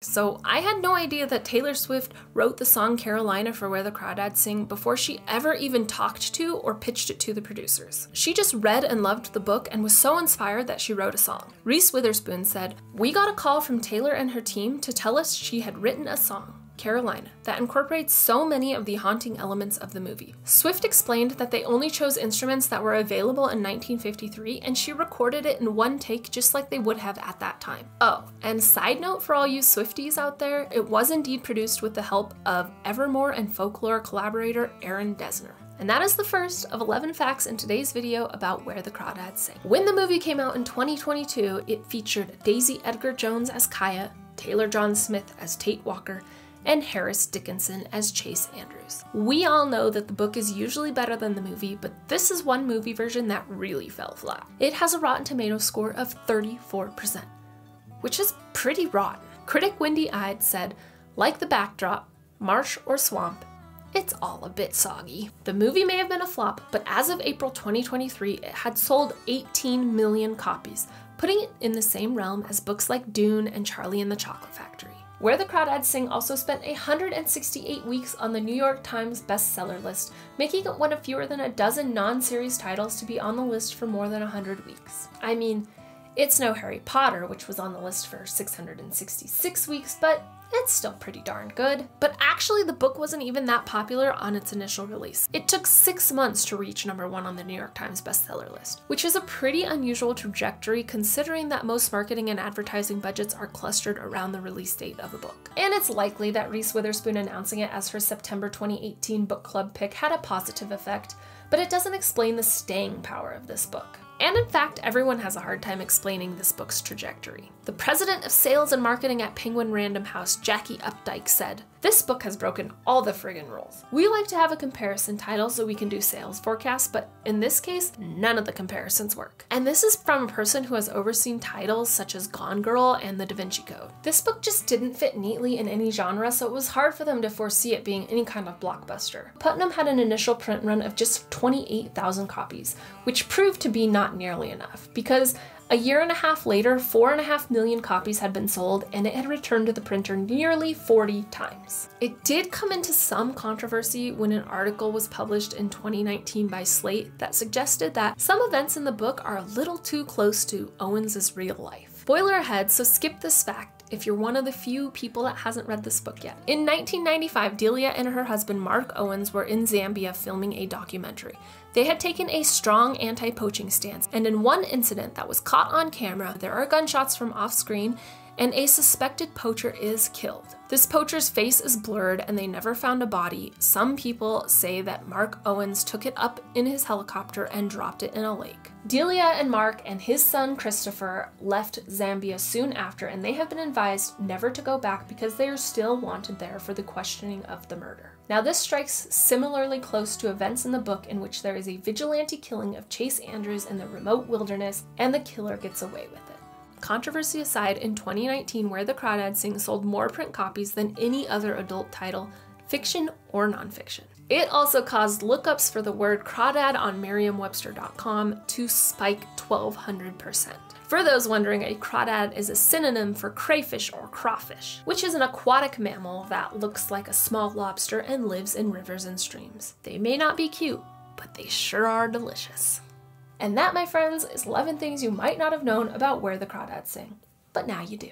So I had no idea that Taylor Swift wrote the song Carolina for Where the Crawdads Sing before she ever even talked to or pitched it to the producers. She just read and loved the book and was so inspired that she wrote a song. Reese Witherspoon said, "We got a call from Taylor and her team to tell us she had written a song, Carolina, that incorporates so many of the haunting elements of the movie." Swift explained that they only chose instruments that were available in 1953 and she recorded it in one take just like they would have at that time. Oh, and side note for all you Swifties out there, it was indeed produced with the help of Evermore and folklore collaborator Aaron Dessner. And that is the first of 11 facts in today's video about Where the Crawdads Sing. When the movie came out in 2022, it featured Daisy Edgar Jones as Kaya, Taylor John Smith as Tate Walker, and Harris Dickinson as Chase Andrews. We all know that the book is usually better than the movie, but this is one movie version that really fell flat. It has a Rotten Tomatoes score of 34%, which is pretty rotten. Critic Wendy Ide said, "Like the backdrop, marsh or swamp, it's all a bit soggy." The movie may have been a flop, but as of April 2023, it had sold 18 million copies, putting it in the same realm as books like Dune and Charlie and the Chocolate Factory. Where the Crawdads Sing also spent 168 weeks on the New York Times bestseller list, making it one of fewer than a dozen non-series titles to be on the list for more than 100 weeks. I mean, it's no Harry Potter, which was on the list for 666 weeks, but it's still pretty darn good. But actually, the book wasn't even that popular on its initial release. It took 6 months to reach #1 on the New York Times bestseller list, which is a pretty unusual trajectory considering that most marketing and advertising budgets are clustered around the release date of a book. And it's likely that Reese Witherspoon announcing it as her September 2018 book club pick had a positive effect, but it doesn't explain the staying power of this book. And in fact, everyone has a hard time explaining this book's trajectory. The president of sales and marketing at Penguin Random House, Jackie Updike, said, "This book has broken all the friggin' rules. We like to have a comparison title so we can do sales forecasts, but in this case, none of the comparisons work." And this is from a person who has overseen titles such as Gone Girl and The Da Vinci Code. This book just didn't fit neatly in any genre, so it was hard for them to foresee it being any kind of blockbuster. Putnam had an initial print run of just 28,000 copies, which proved to be not nearly enough, because a year and a half later, 4.5 million copies had been sold, and it had returned to the printer nearly 40 times. It did come into some controversy when an article was published in 2019 by Slate that suggested that some events in the book are a little too close to Owens' real life. Spoiler ahead, so skip this fact if you're one of the few people that hasn't read this book yet. In 1995, Delia and her husband Mark Owens were in Zambia filming a documentary. They had taken a strong anti-poaching stance, and in one incident that was caught on camera, there are gunshots from off-screen and a suspected poacher is killed. This poacher's face is blurred and they never found a body. Some people say that Mark Owens took it up in his helicopter and dropped it in a lake. Delia and Mark and his son Christopher left Zambia soon after, and they have been advised never to go back because they are still wanted there for the questioning of the murder. Now this strikes similarly close to events in the book in which there is a vigilante killing of Chase Andrews in the remote wilderness and the killer gets away with it. Controversy aside, in 2019, Where the Crawdads Sing sold more print copies than any other adult title, fiction or nonfiction. It also caused lookups for the word crawdad on Merriam-Webster.com to spike 1,200%. For those wondering, a crawdad is a synonym for crayfish or crawfish, which is an aquatic mammal that looks like a small lobster and lives in rivers and streams. They may not be cute, but they sure are delicious. And that, my friends, is 11 things you might not have known about Where the Crawdads Sing, but now you do.